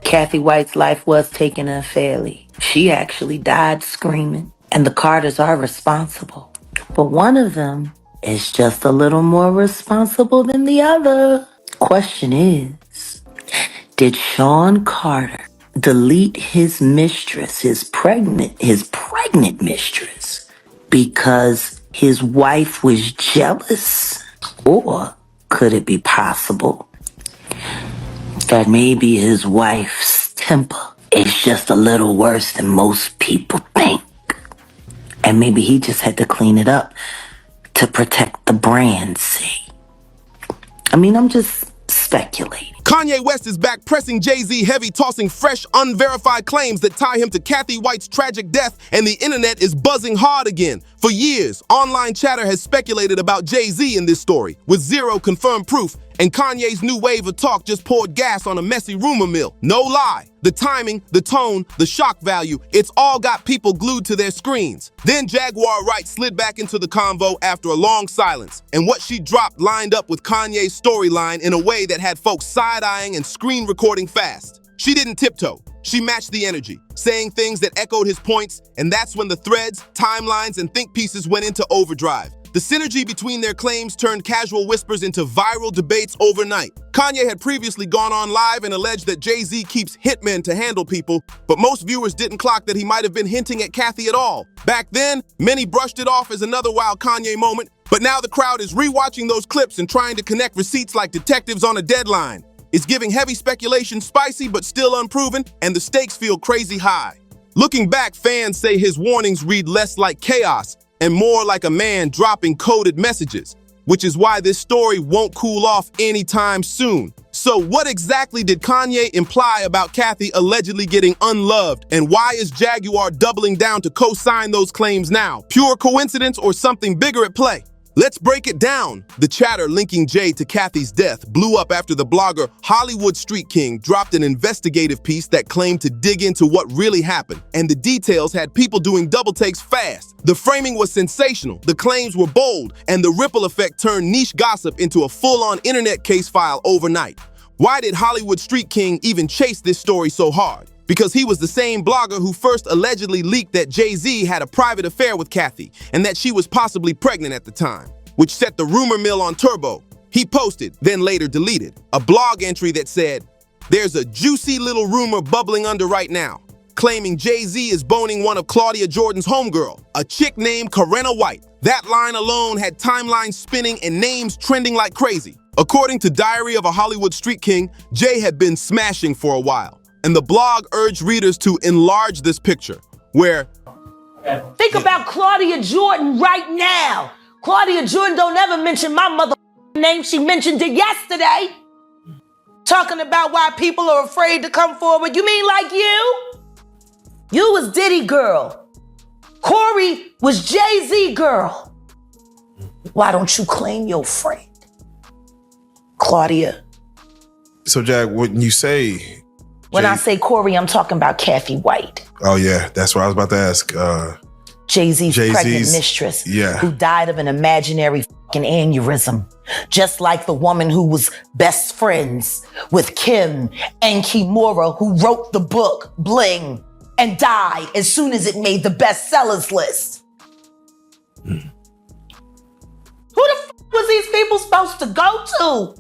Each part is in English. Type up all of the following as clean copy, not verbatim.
Cathy White's life was taken unfairly. She actually died screaming, and the Carters are responsible. But one of them is just a little more responsible than the other. Question is, did Sean Carter delete his mistress, his pregnant mistress, because his wife was jealous? Or could it be possible that maybe his wife's temper is just a little worse than most people think? And maybe he just had to clean it up to protect the brand's sake. I mean, I'm just speculating. Kanye West is back pressing Jay-Z heavy, tossing fresh, unverified claims that tie him to Cathy White's tragic death, and the internet is buzzing hard again. For years, online chatter has speculated about Jay-Z in this story, with zero confirmed proof, and Kanye's new wave of talk just poured gas on a messy rumor mill. No lie. The timing, the tone, the shock value, it's all got people glued to their screens. Then Jaguar Wright slid back into the convo after a long silence, and what she dropped lined up with Kanye's storyline in a way that had folks side-eyeing and screen recording fast. She didn't tiptoe. She matched the energy, saying things that echoed his points, and that's when the threads, timelines, and think pieces went into overdrive. The synergy between their claims turned casual whispers into viral debates overnight. Kanye had previously gone on live and alleged that Jay-Z keeps hitmen to handle people, but most viewers didn't clock that he might have been hinting at Cathy at all. Back then, many brushed it off as another wild Kanye moment, but now the crowd is rewatching those clips and trying to connect receipts like detectives on a deadline. It's giving heavy speculation spicy but still unproven, and the stakes feel crazy high. Looking back, fans say his warnings read less like chaos and more like a man dropping coded messages, which is why this story won't cool off anytime soon. So what exactly did Kanye imply about Cathy allegedly getting unloved, and why is Jaguar doubling down to co-sign those claims now? Pure coincidence or something bigger at play? Let's break it down. The chatter linking Jay to Cathy's death blew up after the blogger Hollywood Street King dropped an investigative piece that claimed to dig into what really happened, and the details had people doing double takes fast. The framing was sensational, the claims were bold, and the ripple effect turned niche gossip into a full-on internet case file overnight. Why did Hollywood Street King even chase this story so hard? Because he was the same blogger who first allegedly leaked that Jay-Z had a private affair with Cathy and that she was possibly pregnant at the time, which set the rumor mill on turbo. He posted, then later deleted, a blog entry that said, "There's a juicy little rumor bubbling under right now, claiming Jay-Z is boning one of Claudia Jordan's homegirl, a chick named Kanye White." That line alone had timelines spinning and names trending like crazy. According to Diary of a Hollywood Street King, Jay had been smashing for a while, and the blog urged readers to enlarge this picture, where think about Claudia Jordan right now. Claudia Jordan don't ever mention my mother name. She mentioned it yesterday. Talking about why people are afraid to come forward. You mean like you? You was Diddy girl. Corey was Jay-Z girl. Why don't you claim your friend, Claudia? So, Jag, when you say... When I say Corey, I'm talking about Cathy White. Oh, yeah. That's what I was about to ask. Jay-Z's pregnant mistress, who died of an imaginary fucking aneurysm. Just like the woman who was best friends with Kim and Kimura, who wrote the book Bling and died as soon as it made the bestsellers list. Who the fuck was these people supposed to go to?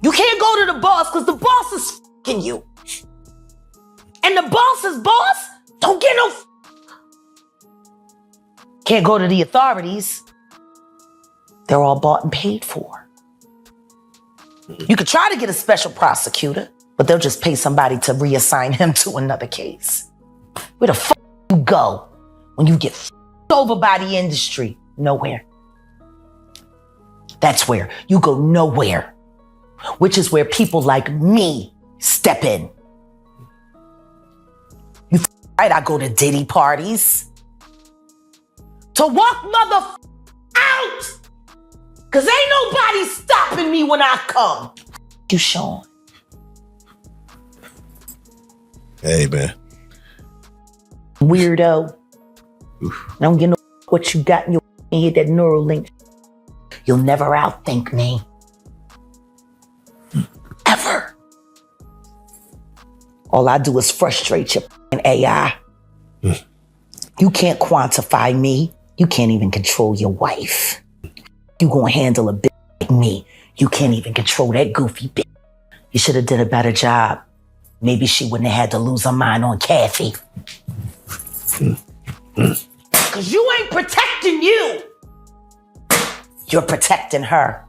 You can't go to the boss because the boss is fucking you. And the boss's boss don't get no Can't go to the authorities. They're all bought and paid for. You could try to get a special prosecutor, but they'll just pay somebody to reassign him to another case. Where the fuck you go when you get over by the industry? Nowhere. That's where you go nowhere. Which is where people like me step in. You right, I go to Diddy parties. To walk mother out! Cause ain't nobody stopping me when I come. You, Sean. Hey, man. Weirdo. Oof. I don't get no what you got in your head, that neural link. You'll never outthink me. Ever. All I do is frustrate your AI. You can't quantify me. You can't even control your wife. You gonna handle a bitch like me. You can't even control that goofy bitch. You should have did a better job. Maybe she wouldn't have had to lose her mind on Cathy. Because you ain't protecting you. You're protecting her.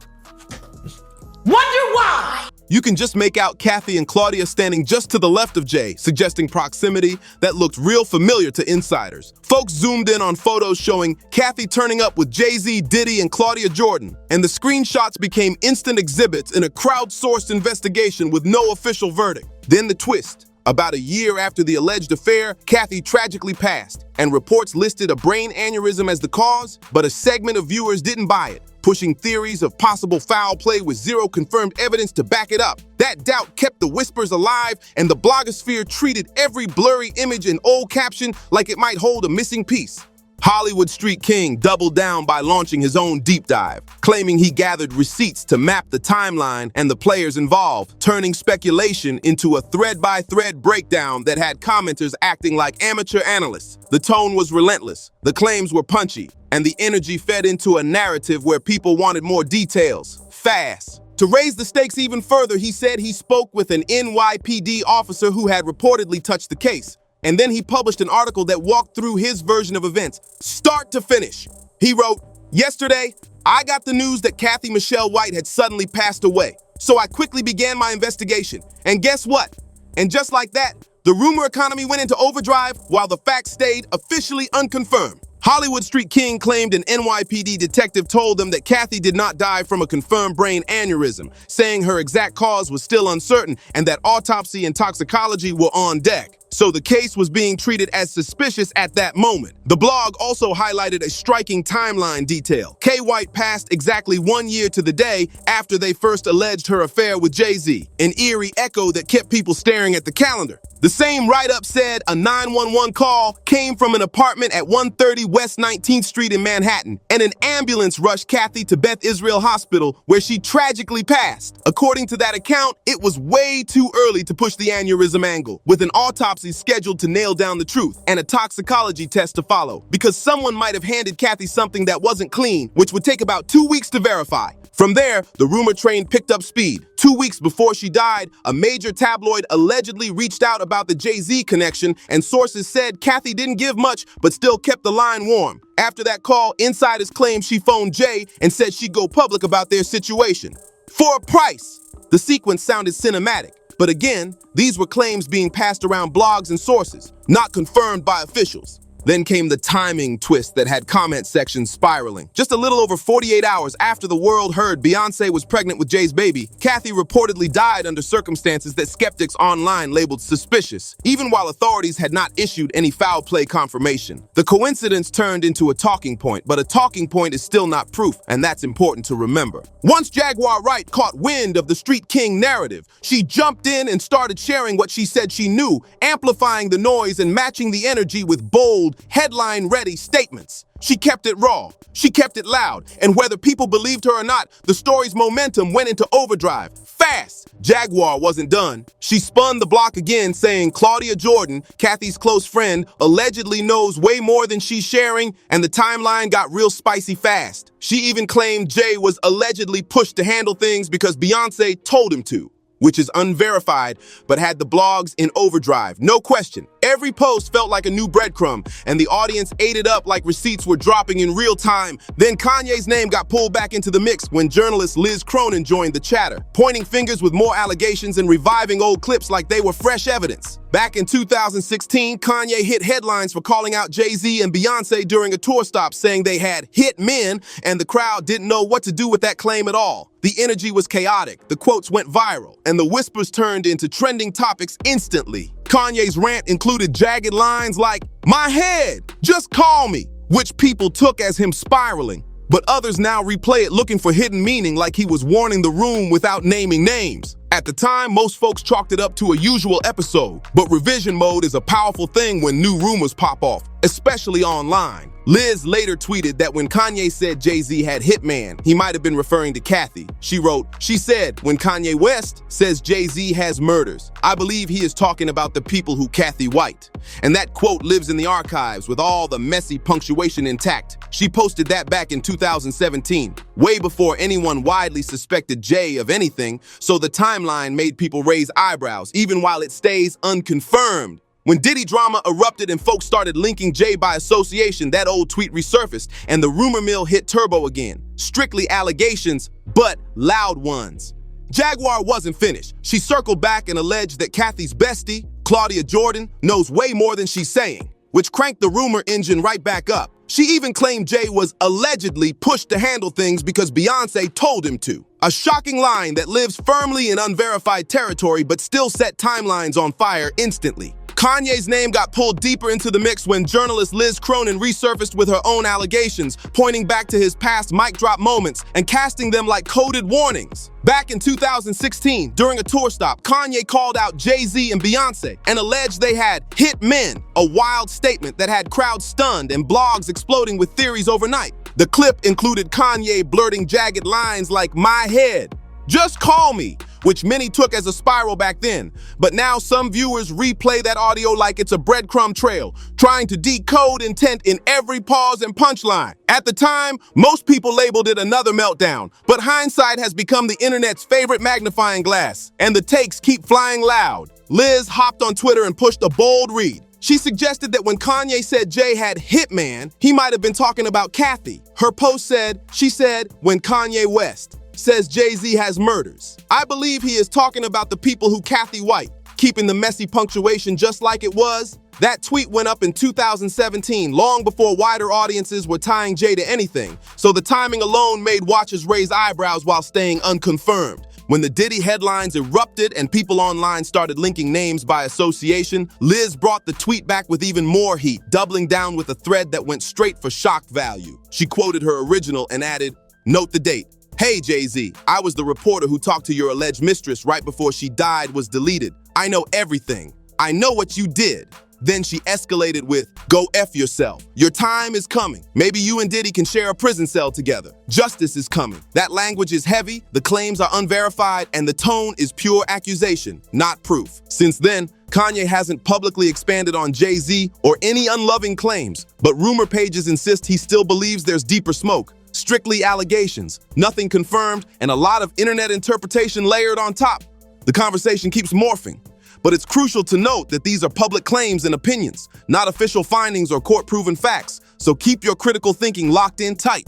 Wonder why? You can just make out Cathy and Claudia standing just to the left of Jay, suggesting proximity that looked real familiar to insiders. Folks zoomed in on photos showing Cathy turning up with Jay-Z, Diddy, and Claudia Jordan, and the screenshots became instant exhibits in a crowdsourced investigation with no official verdict. Then the twist. About a year after the alleged affair, Cathy tragically passed, and reports listed a brain aneurysm as the cause, but a segment of viewers didn't buy it, pushing theories of possible foul play with zero confirmed evidence to back it up. That doubt kept the whispers alive, and the blogosphere treated every blurry image and old caption like it might hold a missing piece. Hollywood Street King doubled down by launching his own deep dive, claiming he gathered receipts to map the timeline and the players involved, turning speculation into a thread-by-thread breakdown that had commenters acting like amateur analysts. The tone was relentless, the claims were punchy, and the energy fed into a narrative where people wanted more details, fast. To raise the stakes even further, he said he spoke with an NYPD officer who had reportedly touched the case. And then he published an article that walked through his version of events, start to finish. He wrote, "Yesterday, I got the news that Cathy Michelle White had suddenly passed away. So I quickly began my investigation. And guess what? And just like that, the rumor economy went into overdrive while the facts stayed officially unconfirmed." Hollywood Street King claimed an NYPD detective told them that Cathy did not die from a confirmed brain aneurysm, saying her exact cause was still uncertain and that autopsy and toxicology were on deck. So the case was being treated as suspicious at that moment. The blog also highlighted a striking timeline detail. Kay White passed exactly 1 year to the day after they first alleged her affair with Jay-Z, an eerie echo that kept people staring at the calendar. The same write-up said a 911 call came from an apartment at 130 West 19th Street in Manhattan, and an ambulance rushed Cathy to Beth Israel Hospital, where she tragically passed. According to that account, it was way too early to push the aneurysm angle, with an autopsy scheduled to nail down the truth and a toxicology test to follow, because someone might have handed Cathy something that wasn't clean, which would take about 2 weeks to verify. From there, the rumor train picked up speed. 2 weeks before she died, a major tabloid allegedly reached out about the Jay-Z connection, and sources said Cathy didn't give much, but still kept the line warm. After that call, insiders claimed she phoned Jay and said she'd go public about their situation. For a price! The sequence sounded cinematic. But again, these were claims being passed around blogs and sources, not confirmed by officials. Then came the timing twist that had comment sections spiraling. Just a little over 48 hours after the world heard Beyoncé was pregnant with Jay's baby, Cathy reportedly died under circumstances that skeptics online labeled suspicious, even while authorities had not issued any foul play confirmation. The coincidence turned into a talking point, but a talking point is still not proof, and that's important to remember. Once Jaguar Wright caught wind of the Street King narrative, she jumped in and started sharing what she said she knew, amplifying the noise and matching the energy with bold, headline-ready statements. She kept it raw, she kept it loud, and whether people believed her or not, the story's momentum went into overdrive. Fast! Jaguar wasn't done. She spun the block again, saying Claudia Jordan, Cathy's close friend, allegedly knows way more than she's sharing, and the timeline got real spicy fast. She even claimed Jay was allegedly pushed to handle things because Beyoncé told him to, which is unverified, but had the blogs in overdrive. No question. Every post felt like a new breadcrumb, and the audience ate it up like receipts were dropping in real time. Then Kanye's name got pulled back into the mix when journalist Liz Cronin joined the chatter, pointing fingers with more allegations and reviving old clips like they were fresh evidence. Back in 2016, Kanye hit headlines for calling out Jay-Z and Beyoncé during a tour stop, saying they had hit men, and the crowd didn't know what to do with that claim at all. The energy was chaotic, the quotes went viral, and the whispers turned into trending topics instantly. Kanye's rant included jagged lines like, "My head, just call me," which people took as him spiraling. But others now replay it looking for hidden meaning, like he was warning the room without naming names. At the time, most folks chalked it up to a usual episode, but revision mode is a powerful thing when new rumors pop off, especially online. Liz later tweeted that when Kanye said Jay-Z had hitman, he might have been referring to Cathy. She wrote, "She said, when Kanye West says Jay-Z has murders, I believe he is talking about the people who Cathy White." And that quote lives in the archives with all the messy punctuation intact. She posted that back in 2017, way before anyone widely suspected Jay of anything, so the timeline made people raise eyebrows, even while it stays unconfirmed. When Diddy drama erupted and folks started linking Jay by association, that old tweet resurfaced and the rumor mill hit turbo again. Strictly allegations, but loud ones. Jaguar wasn't finished. She circled back and alleged that Cathy's bestie, Claudia Jordan, knows way more than she's saying, which cranked the rumor engine right back up. She even claimed Jay was allegedly pushed to handle things because Beyonce told him to. A shocking line that lives firmly in unverified territory but still set timelines on fire instantly. Kanye's name got pulled deeper into the mix when journalist Liz Cronin resurfaced with her own allegations, pointing back to his past mic drop moments and casting them like coded warnings. Back in 2016, during a tour stop, Kanye called out Jay-Z and Beyonce and alleged they had hit men, a wild statement that had crowds stunned and blogs exploding with theories overnight. The clip included Kanye blurting jagged lines like, "My head, just call me," which many took as a spiral back then. But now some viewers replay that audio like it's a breadcrumb trail, trying to decode intent in every pause and punchline. At the time, most people labeled it another meltdown, but hindsight has become the internet's favorite magnifying glass, and the takes keep flying loud. Liz hopped on Twitter and pushed a bold read. She suggested that when Kanye said Jay had hitman, he might have been talking about Cathy. Her post said, she said, when Kanye West says Jay-Z has murders, I believe he is talking about the people who Cathy White, keeping the messy punctuation just like it was. That tweet went up in 2017, long before wider audiences were tying Jay to anything, so the timing alone made watchers raise eyebrows while staying unconfirmed. When the Diddy headlines erupted and people online started linking names by association, Liz brought the tweet back with even more heat, doubling down with a thread that went straight for shock value. She quoted her original and added, "Note the date. Hey Jay-Z, I was the reporter who talked to your alleged mistress right before she died was deleted. I know everything. I know what you did." Then she escalated with, "Go F yourself. Your time is coming. Maybe you and Diddy can share a prison cell together. Justice is coming." That language is heavy, the claims are unverified, and the tone is pure accusation, not proof. Since then, Kanye hasn't publicly expanded on Jay-Z or any unloving claims, but rumor pages insist he still believes there's deeper smoke. Strictly allegations, nothing confirmed, and a lot of internet interpretation layered on top. The conversation keeps morphing, but it's crucial to note that these are public claims and opinions, not official findings or court-proven facts, so keep your critical thinking locked in tight.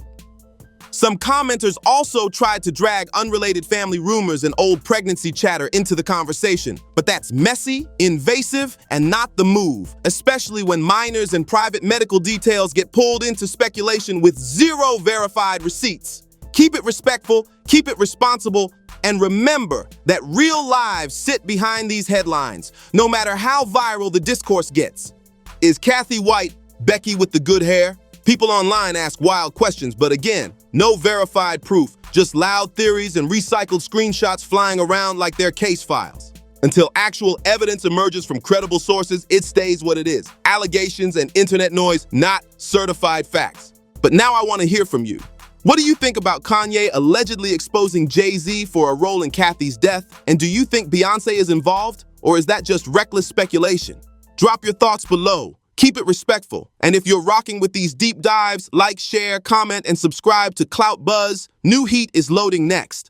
Some commenters also tried to drag unrelated family rumors and old pregnancy chatter into the conversation, but that's messy, invasive, and not the move, especially when minors and private medical details get pulled into speculation with zero verified receipts. Keep it respectful, keep it responsible, and remember that real lives sit behind these headlines, no matter how viral the discourse gets. Is Cathy White Becky with the good hair? People online ask wild questions, but again, no verified proof, just loud theories and recycled screenshots flying around like they're case files. Until actual evidence emerges from credible sources, it stays what it is. Allegations and internet noise, not certified facts. But now I want to hear from you. What do you think about Kanye allegedly exposing Jay-Z for a role in Cathy's death? And do you think Beyonce is involved? Or is that just reckless speculation? Drop your thoughts below. Keep it respectful. And if you're rocking with these deep dives, like, share, comment, and subscribe to Clout Buzz. New heat is loading next.